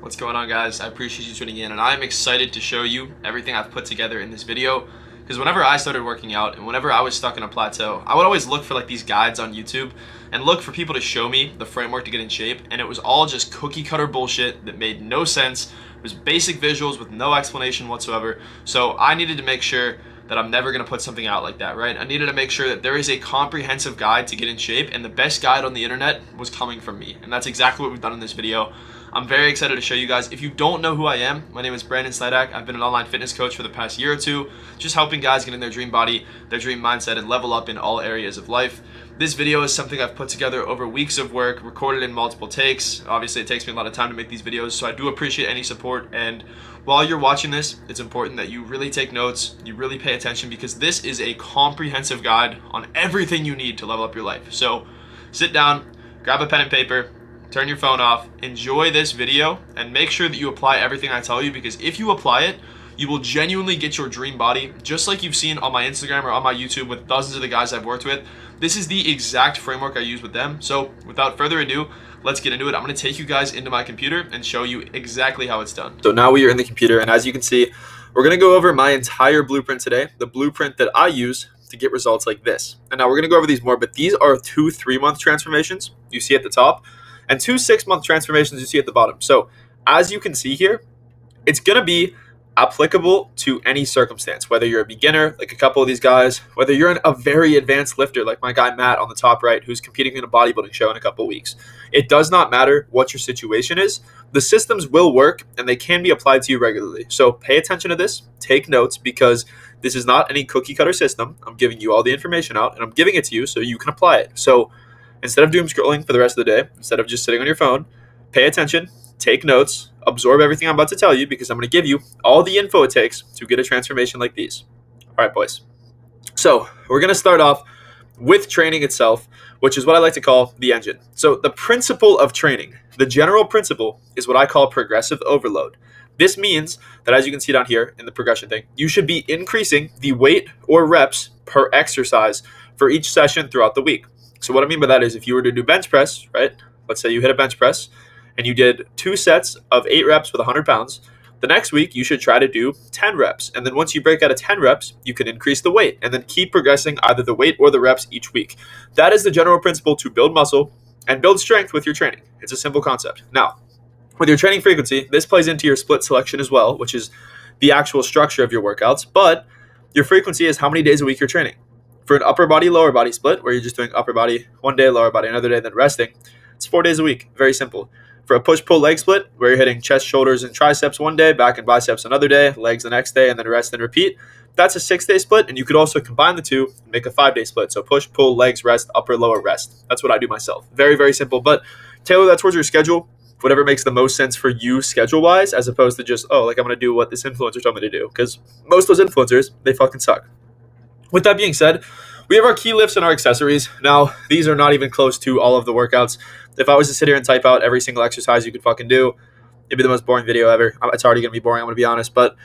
What's going on, guys? I appreciate you tuning in, and I'm excited to show you everything I've put together in this video. Because whenever I started working out and whenever I was stuck in a plateau, I would always look for like these guides on YouTube and look for people to show me the framework to get in shape, and it was all just cookie cutter bullshit that made no sense. It was basic visuals with no explanation whatsoever. So I needed to make sure that I'm never going to put something out like that, right? I needed to make sure that there is a comprehensive guide to get in shape, and the best guide on the internet was coming from me. And that's exactly what we've done in this video. I'm very excited to show you guys. If you don't know who I am, my name is Brandon Slidak. I've been an online fitness coach for the past year or two, just helping guys get in their dream body, their dream mindset, and level up in all areas of life. This video is something I've put together over weeks of work, recorded in multiple takes. Obviously, it takes me a lot of time to make these videos, so I do appreciate any support. And while you're watching this, it's important that you really take notes, you really pay attention, because this is a comprehensive guide on everything you need to level up your life. So sit down, grab a pen and paper, turn your phone off, enjoy this video, and make sure that you apply everything I tell you, because if you apply it, you will genuinely get your dream body, just like you've seen on my Instagram or on my YouTube with dozens of the guys I've worked with. This is the exact framework I use with them. So without further ado, let's get into it. I'm going to take you guys into my computer and show you exactly how it's done. So now we are in the computer, and as you can see, we're going to go over my entire blueprint today, the blueprint that I use to get results like this. And now we're going to go over these more, but these are 2 3-month transformations you see at the top, and 2 6-month transformations you see at the bottom. So as you can see here, it's going to be applicable to any circumstance, whether you're a beginner, like a couple of these guys, whether you're a very advanced lifter, like my guy Matt on the top right, who's competing in a bodybuilding show in a couple of weeks. It does not matter what your situation is. The systems will work, and they can be applied to you regularly. So pay attention to this, take notes, because this is not any cookie cutter system. I'm giving you all the information out, and I'm giving it to you so you can apply it. So instead of doom scrolling for the rest of the day, instead of just sitting on your phone, pay attention, take notes, absorb everything I'm about to tell you, because I'm going to give you all the info it takes to get a transformation like these. All right, boys. So we're going to start off with training itself, which is what I like to call the engine. So the principle of training, the general principle, is what I call progressive overload. This means that, as you can see down here in the progression thing, you should be increasing the weight or reps per exercise for each session throughout the week. So what I mean by that is, if you were to do bench press, right? Let's say you hit a bench press and you did 2 sets of 8 reps with 100 pounds. The next week, you should try to do 10 reps. And then once you break out of 10 reps, you can increase the weight and then keep progressing either the weight or the reps each week. That is the general principle to build muscle and build strength with your training. It's a simple concept. Now, with your training frequency, this plays into your split selection as well, which is the actual structure of your workouts. But your frequency is how many days a week you're training. For an upper body, lower body split, where you're just doing upper body one day, lower body another day, then resting, it's 4 days a week. Very simple. For a push-pull leg split, where you're hitting chest, shoulders, and triceps one day, back and biceps another day, legs the next day, and then rest and repeat, that's a 6-day split, and you could also combine the two and make a 5-day split. So push, pull, legs, rest, upper, lower, rest. That's what I do myself. Very, very simple. But tailor that towards your schedule, whatever makes the most sense for you schedule-wise, as opposed to just, I'm going to do what this influencer told me to do. Because most of those influencers, they fucking suck. With that being said, we have our key lifts and our accessories. Now, these are not even close to all of the workouts. If I was to sit here and type out every single exercise you could fucking do, it'd be the most boring video ever. It's already going to be boring, I'm going to be honest, but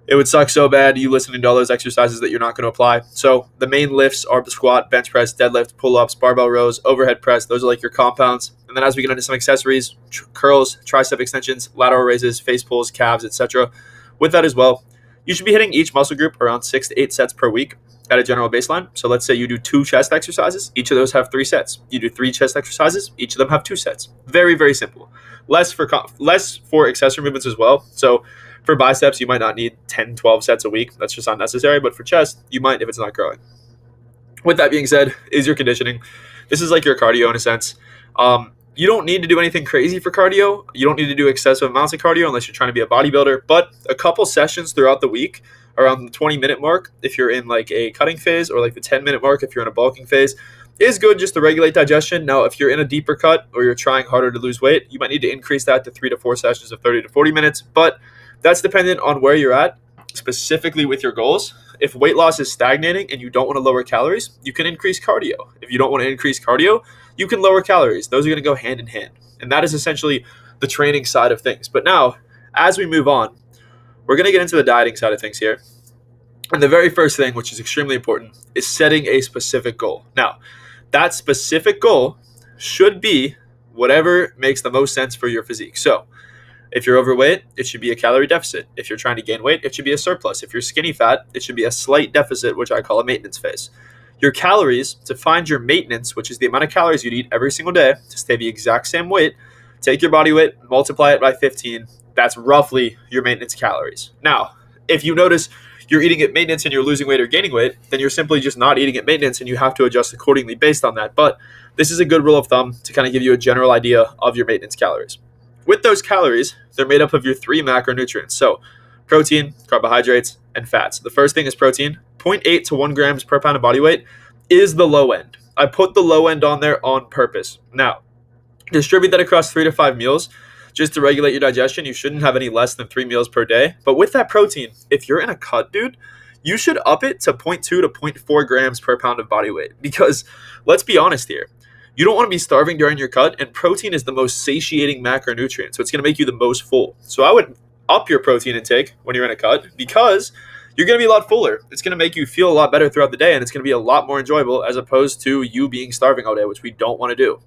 it would suck so bad you listening to all those exercises that you're not going to apply. So the main lifts are the squat, bench press, deadlift, pull-ups, barbell rows, overhead press. Those are like your compounds. And then as we get into some accessories, curls, tricep extensions, lateral raises, face pulls, calves, etc. With that as well, you should be hitting each muscle group around 6 to 8 sets per week at a general baseline. So let's say you do 2 chest exercises. Each of those have 3 sets. You do 3 chest exercises. Each of them have 2 sets. Very, very simple. Less for accessory movements as well. So for biceps, you might not need 10, 12 sets a week. That's just unnecessary. But for chest, you might if it's not growing. With that being said, is your conditioning. This is like your cardio in a sense. You don't need to do anything crazy for cardio. You don't need to do excessive amounts of cardio unless you're trying to be a bodybuilder. But a couple sessions throughout the week, around the 20-minute mark, if you're in like a cutting phase, or like the 10-minute mark if you're in a bulking phase, is good just to regulate digestion. Now, if you're in a deeper cut or you're trying harder to lose weight, you might need to increase that to 3 to 4 sessions of 30 to 40 minutes. But that's dependent on where you're at, specifically with your goals. If weight loss is stagnating and you don't want to lower calories, you can increase cardio. If you don't want to increase cardio, you can lower calories. Those are going to go hand in hand. And that is essentially the training side of things. But now, as we move on, we're going to get into the dieting side of things here. And the very first thing, which is extremely important, is setting a specific goal. Now, that specific goal should be whatever makes the most sense for your physique. So If you're overweight, it should be a calorie deficit. If you're trying to gain weight, it should be a surplus. If you're skinny fat, it should be a slight deficit, which I call a maintenance phase. Your calories, to find your maintenance, which is the amount of calories you'd eat every single day to stay the exact same weight, take your body weight, multiply it by 15. That's roughly your maintenance calories. Now, if you notice you're eating at maintenance and you're losing weight or gaining weight, then you're simply just not eating at maintenance and you have to adjust accordingly based on that. But this is a good rule of thumb to kind of give you a general idea of your maintenance calories. With those calories, they're made up of your 3 macronutrients. So protein, carbohydrates, and fats. The first thing is protein. 0.8 to 1 grams per pound of body weight is the low end. I put the low end on there on purpose. Now, distribute that across 3 to 5 meals just to regulate your digestion. You shouldn't have any less than 3 meals per day. But with that protein, if you're in a cut, dude, you should up it to 0.2 to 0.4 grams per pound of body weight. Because let's be honest here. You don't want to be starving during your cut, and protein is the most satiating macronutrient. So it's going to make you the most full. So I would up your protein intake when you're in a cut because you're going to be a lot fuller. It's going to make you feel a lot better throughout the day, and it's going to be a lot more enjoyable as opposed to you being starving all day, which we don't want to do.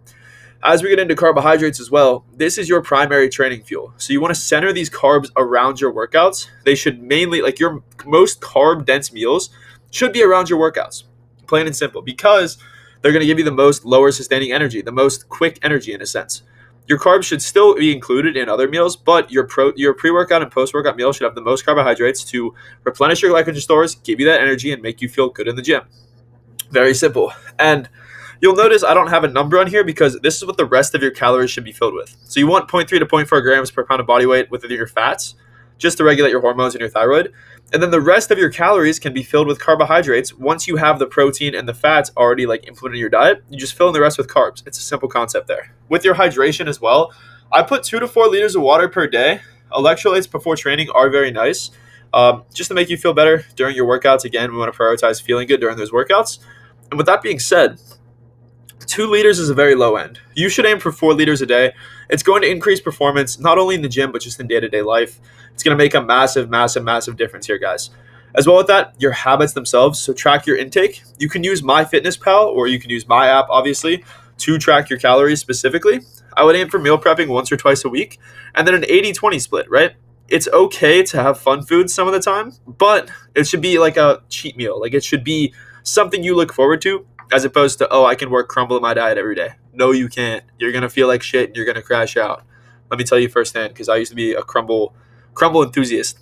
As we get into carbohydrates as well, this is your primary training fuel. So you want to center these carbs around your workouts. They should mainly, like your most carb-dense meals should be around your workouts, plain and simple, because they're going to give you the most lower sustaining energy, the most quick energy in a sense. Your carbs should still be included in other meals, but your pre-workout and post-workout meals should have the most carbohydrates to replenish your glycogen stores, give you that energy, and make you feel good in the gym. Very simple. And you'll notice I don't have a number on here because this is what the rest of your calories should be filled with. So you want 0.3 to 0.4 grams per pound of body weight within your fats, just to regulate your hormones and your thyroid. And then the rest of your calories can be filled with carbohydrates. Once you have the protein and the fats already like implemented in your diet, you just fill in the rest with carbs. It's a simple concept there. With your hydration as well, I put 2 to 4 liters of water per day. Electrolytes before training are very nice, just to make you feel better during your workouts. Again, we want to prioritize feeling good during those workouts. And with that being said, 2 liters is a very low end. You should aim for 4 liters a day. It's going to increase performance, not only in the gym, but just in day-to-day life. It's going to make a massive, massive, massive difference here, guys. As well with that, your habits themselves. So track your intake. You can use MyFitnessPal or you can use my app, obviously, to track your calories specifically. I would aim for meal prepping once or twice a week and then an 80-20 split, right? It's okay to have fun foods some of the time, but it should be like a cheat meal. Like it should be something you look forward to as opposed to, oh, I can work crumble in my diet every day. No, you can't. You're going to feel like shit and you're going to crash out. Let me tell you firsthand because I used to be a crumble enthusiast.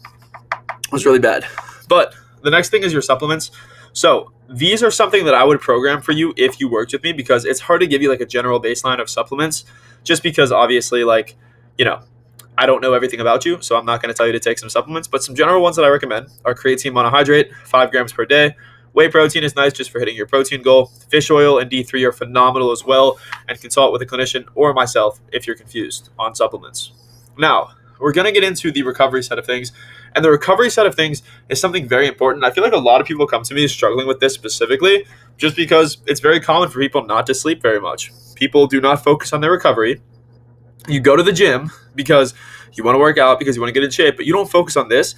It was really bad. But the next thing is your supplements. So these are something that I would program for you if you worked with me because it's hard to give you like a general baseline of supplements just because obviously like, you know, I don't know everything about you, so I'm not going to tell you to take some supplements, but some general ones that I recommend are creatine monohydrate, 5 grams per day. Whey protein is nice just for hitting your protein goal. Fish oil and D3 are phenomenal as well, and consult with a clinician or myself if you're confused on supplements. Now, we're going to get into the recovery side of things, and the recovery side of things is something very important. I feel like a lot of people come to me struggling with this specifically just because it's very common for people not to sleep very much. People do not focus on their recovery. You go to the gym because you want to work out, because you want to get in shape, but you don't focus on this.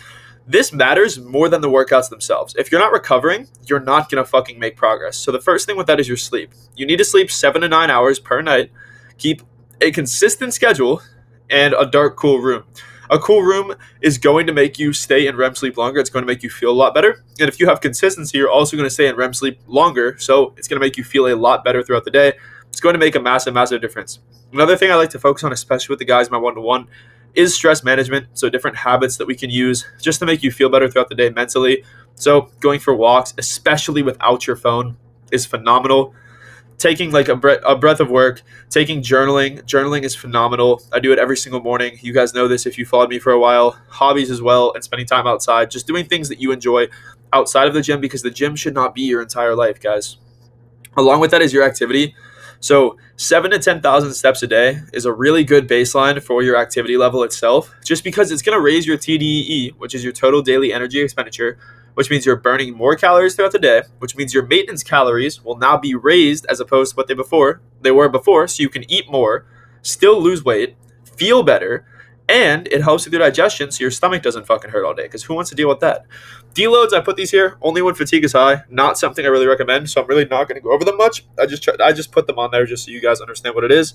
This matters more than the workouts themselves. If you're not recovering, you're not going to fucking make progress. So the first thing with that is your sleep. You need to sleep 7 to 9 hours per night. Keep a consistent schedule and a dark, cool room. A cool room is going to make you stay in REM sleep longer. It's going to make you feel a lot better. And if you have consistency, you're also going to stay in REM sleep longer. So it's going to make you feel a lot better throughout the day. It's going to make a massive, massive difference. Another thing I like to focus on, especially with the guys in my one-to-one, is stress management. So different habits that we can use just to make you feel better throughout the day mentally. So going for walks, especially without your phone, is phenomenal. Taking like a breath of work, taking journaling. Journaling is phenomenal. I do it every single morning. You guys know this if you followed me for a while. Hobbies as well, and spending time outside. Just doing things that you enjoy outside of the gym, because the gym should not be your entire life, guys. Along with that is your activity. So 7 to 10,000 steps a day is a really good baseline for your activity level itself, just because it's going to raise your TDEE, which is your total daily energy expenditure, which means you're burning more calories throughout the day, which means your maintenance calories will now be raised as opposed to what they were before, so you can eat more, still lose weight, feel better, and it helps with your digestion so your stomach doesn't fucking hurt all day, because who wants to deal with that? Deloads, I put these here only when fatigue is high, not something I really recommend, so I'm really not going to go over them much. I just put them on there just so you guys understand what it is.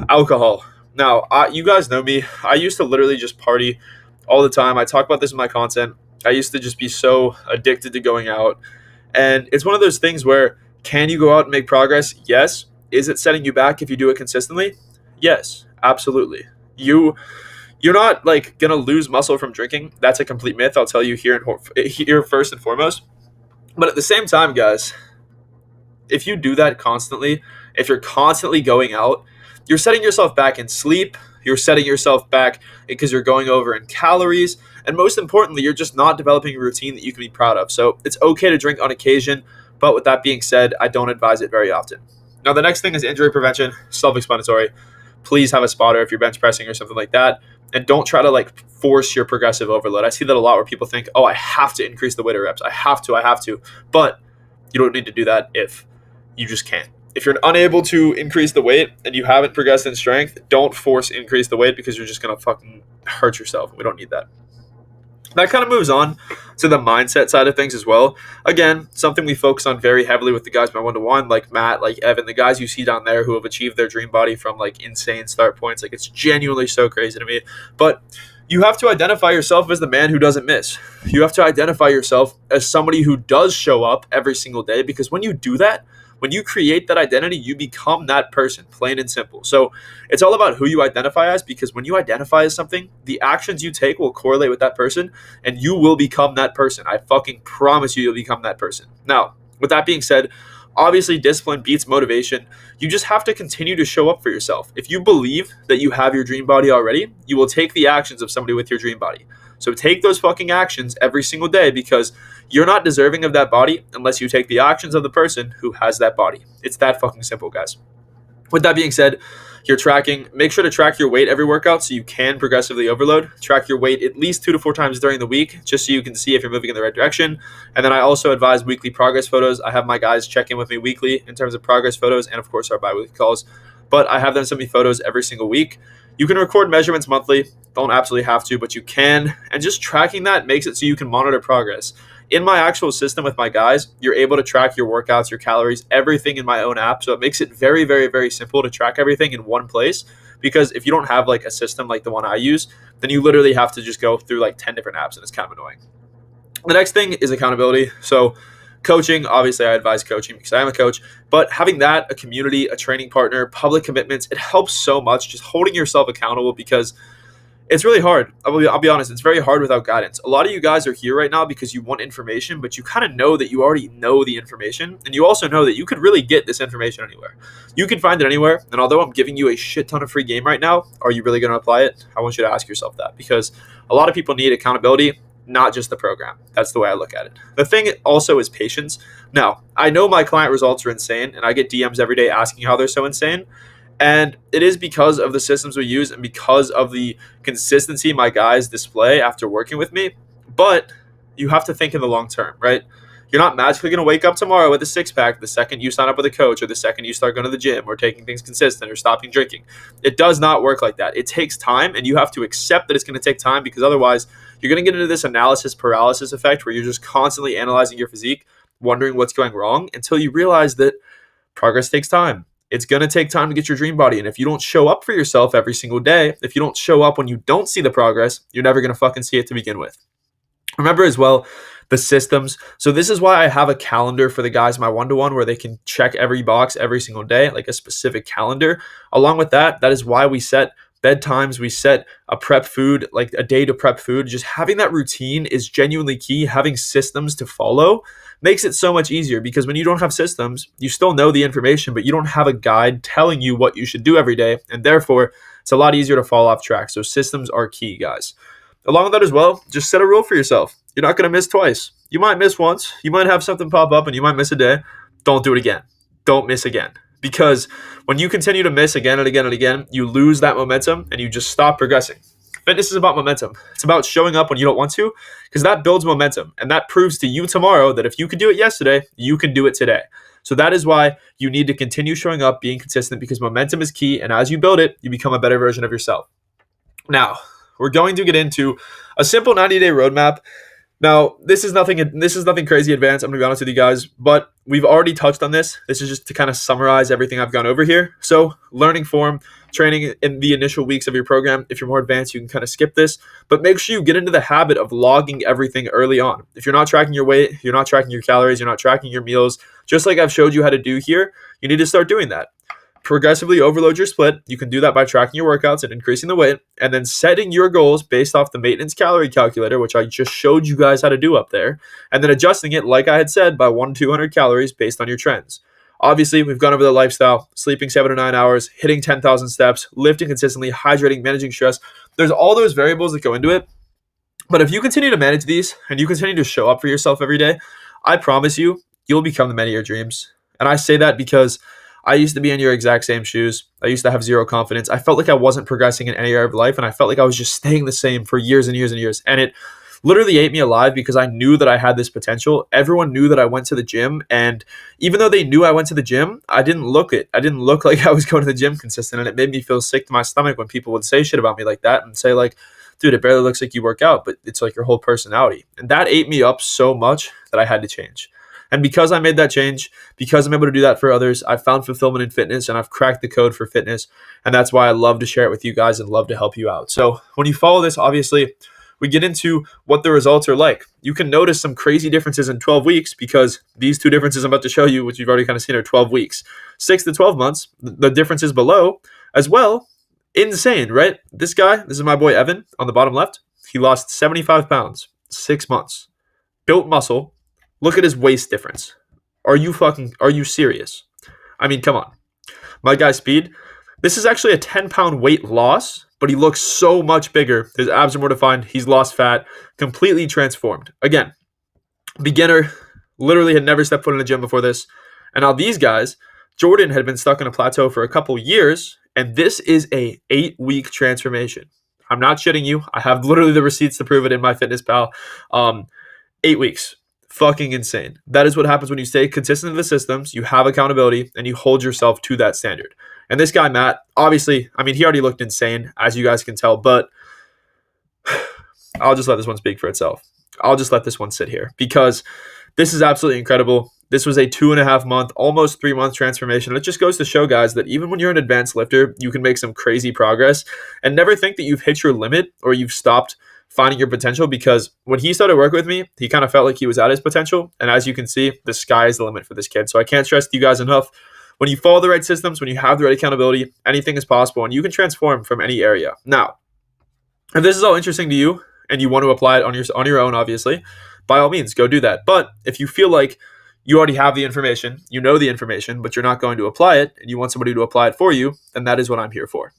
Alcohol. Now, you guys know me. I used to literally just party all the time. I talk about this in my content. I used to just be so addicted to going out. And it's one of those things where, can you go out and make progress? Yes. Is it setting you back if you do it consistently? Yes, absolutely. You're not like gonna lose muscle from drinking. That's a complete myth. I'll tell you here first and foremost. But at the same time, guys, if you do that constantly, if you're constantly going out, you're setting yourself back in sleep, you're setting yourself back because you're going over in calories, and most importantly, you're just not developing a routine that you can be proud of. So it's okay to drink on occasion, but with that being said, I don't advise it very often. Now, the next thing is injury prevention, self explanatory. Please have a spotter if you're bench pressing or something like that. And don't try to like force your progressive overload. I see that a lot where people think, oh, I have to increase the weight or reps. I have to. But you don't need to do that if you just can't. If you're unable to increase the weight and you haven't progressed in strength, don't force increase the weight because you're just going to fucking hurt yourself. We don't need that. That kind of moves on to the mindset side of things as well. Again, something we focus on very heavily with the guys my one-to-one, like Matt, like Evan, the guys you see down there who have achieved their dream body from like insane start points. Like, it's genuinely so crazy to me. But you have to identify yourself as the man who doesn't miss. You have to identify yourself as somebody who does show up every single day, because when you do that, when you create that identity, you become that person, plain and simple. So it's all about who you identify as, because when you identify as something, the actions you take will correlate with that person, and you will become that person. I fucking promise you'll become that person. Now, with that being said, obviously discipline beats motivation. You just have to continue to show up for yourself. If you believe that you have your dream body already, you will take the actions of somebody with your dream body. So take those fucking actions every single day, because you're not deserving of that body unless you take the actions of the person who has that body. It's that fucking simple, guys. With that being said, you're tracking. Make sure to track your weight every workout so you can progressively overload. Track your weight at least 2 to 4 times during the week, just so you can see if you're moving in the right direction. And then I also advise weekly progress photos. I have my guys check in with me weekly in terms of progress photos, and of course our bi-weekly calls. But I have them send me photos every single week. You can record measurements monthly. Don't absolutely have to, but you can. And just tracking that makes it so you can monitor progress. In my actual system with my guys, you're able to track your workouts, your calories, everything in my own app. So it makes it very, very, very simple to track everything in one place. Because if you don't have like a system like the one I use, then you literally have to just go through like 10 different apps, and it's kind of annoying. The next thing is accountability. So coaching, obviously I advise coaching because I am a coach, but having that, a community, a training partner, public commitments, it helps so much, just holding yourself accountable, because it's really hard. I'll be honest, it's very hard without guidance. A lot of you guys are here right now because you want information, but you kind of know that you already know the information, and you also know that you could really get this information anywhere. You can find it anywhere, and although I'm giving you a shit ton of free game right now, are you really going to apply it? I want you to ask yourself that, because a lot of people need accountability, not just the program. That's the way I look at it. The thing also is patience. Now, I know my client results are insane, and I get DMs every day asking how they're so insane. And it is because of the systems we use and because of the consistency my guys display after working with me. But you have to think in the long term, right? You're not magically going to wake up tomorrow with a six-pack the second you sign up with a coach, or the second you start going to the gym, or taking things consistent, or stopping drinking. It does not work like that. It takes time, and you have to accept that it's going to take time, because otherwise you're going to get into this analysis paralysis effect where you're just constantly analyzing your physique, wondering what's going wrong, until you realize that progress takes time. It's going to take time to get your dream body. And if you don't show up for yourself every single day, if you don't show up when you don't see the progress, you're never going to fucking see it to begin with. Remember as well, the systems. So this is why I have a calendar for the guys, my one-to-one, where they can check every box every single day, like a specific calendar. Along with that, that is why we set bedtimes, we set a prep food, like a day to prep food. Just having that routine is genuinely key. Having systems to follow makes it so much easier, because when you don't have systems, you still know the information, but you don't have a guide telling you what you should do every day. And therefore, it's a lot easier to fall off track. So systems are key, guys. Along with that as well, just set a rule for yourself. You're not going to miss twice. You might miss once. You might have something pop up and you might miss a day. Don't do it again. Don't miss again. Because when you continue to miss again and again and again, you lose that momentum and you just stop progressing. Fitness is about momentum. It's about showing up when you don't want to, because that builds momentum. And that proves to you tomorrow that if you could do it yesterday, you can do it today. So that is why you need to continue showing up, being consistent, because momentum is key. And as you build it, you become a better version of yourself. Now, we're going to get into a simple 90-day roadmap Now, this is nothing crazy advanced, I'm gonna be honest with you guys, but we've already touched on this. This is just to kind of summarize everything I've gone over here. So, learning form, training in the initial weeks of your program. If you're more advanced, you can kind of skip this, but make sure you get into the habit of logging everything early on. If you're not tracking your weight, you're not tracking your calories, you're not tracking your meals, just like I've showed you how to do here, you need to start doing that. Progressively overload your split. You can do that by tracking your workouts and increasing the weight, and then setting your goals based off the maintenance calorie calculator, which I just showed you guys how to do up there, and then adjusting it, like I had said, by 1 to 200 calories based on your trends. Obviously, we've gone over the lifestyle, sleeping 7 to 9 hours, hitting 10,000 steps, lifting consistently, hydrating, managing stress. There's all those variables that go into it. But if you continue to manage these and you continue to show up for yourself every day, I promise you, you'll become the man of your dreams. And I say that because I used to be in your exact same shoes. I used to have zero confidence. I felt like I wasn't progressing in any area of life, and I felt like I was just staying the same for years and years and years. And it literally ate me alive because I knew that I had this potential. Everyone knew that I went to the gym, and even though they knew I went to the gym, I didn't look it. I didn't look like I was going to the gym consistent, and it made me feel sick to my stomach when people would say shit about me like that and say like, dude, it barely looks like you work out, but it's like your whole personality. And that ate me up so much that I had to change. And because I made that change, because I'm able to do that for others, I found fulfillment in fitness and I've cracked the code for fitness. And that's why I love to share it with you guys and love to help you out. So when you follow this, obviously, we get into what the results are like. You can notice some crazy differences in 12 weeks because these two differences I'm about to show you, which you've already kind of seen, are 12 weeks. 6 to 12 months, the differences below as well. Insane, right? This guy, this is my boy Evan on the bottom left. He lost 75 pounds, 6 months. Built muscle. Look at his waist difference. Are you serious? I mean, come on. My guy's speed. This is actually a 10-pound weight loss, but he looks so much bigger. His abs are more defined. He's lost fat, completely transformed. Again, beginner, literally had never stepped foot in a gym before this. And now these guys, Jordan had been stuck in a plateau for a couple years, and this is a 8-week transformation. I'm not shitting you. I have literally the receipts to prove it in my fitness pal. 8 weeks. Fucking insane. That is what happens when you stay consistent in the systems, you have accountability, and you hold yourself to that standard. And this guy, Matt, obviously, I mean, he already looked insane, as you guys can tell, but I'll just let this one speak for itself. I'll just let this one sit here because this is absolutely incredible. This was a 2.5 month, almost 3 month transformation. It just goes to show, guys, that even when you're an advanced lifter, you can make some crazy progress and never think that you've hit your limit or you've stopped finding your potential, because when he started working with me, he kind of felt like he was at his potential. And as you can see, the sky is the limit for this kid. So I can't stress to you guys enough. When you follow the right systems, when you have the right accountability, anything is possible and you can transform from any area. Now, if this is all interesting to you and you want to apply it on your own, obviously, by all means, go do that. But if you feel like you already have the information, you know the information, but you're not going to apply it and you want somebody to apply it for you, then that is what I'm here for.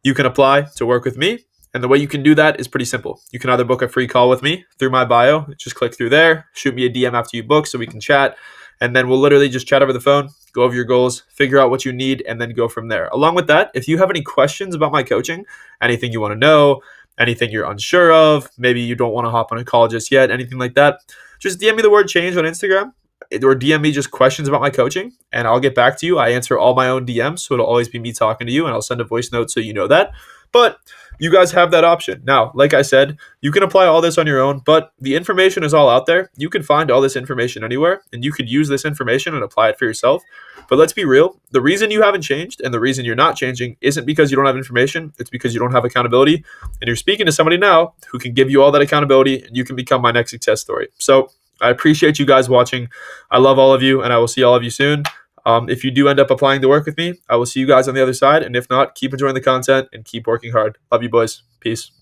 You can apply to work with me. And the way you can do that is pretty simple. You can either book a free call with me through my bio. Just click through there, shoot me a DM after you book so we can chat. And then we'll literally just chat over the phone, go over your goals, figure out what you need, and then go from there. Along with that, if you have any questions about my coaching, anything you want to know, anything you're unsure of, maybe you don't want to hop on a call just yet, anything like that, just DM me the word change on Instagram or DM me just questions about my coaching and I'll get back to you. I answer all my own DMs, so it'll always be me talking to you, and I'll send a voice note so you know that. But you guys have that option. Now, like I said, you can apply all this on your own, but the information is all out there. You can find all this information anywhere, and you could use this information and apply it for yourself. But let's be real. The reason you haven't changed and the reason you're not changing isn't because you don't have information. It's because you don't have accountability. And you're speaking to somebody now who can give you all that accountability, and you can become my next success story. So I appreciate you guys watching. I love all of you, and I will see all of you soon. If you do end up applying to work with me, I will see you guys on the other side. And if not, keep enjoying the content and keep working hard. Love you, boys. Peace.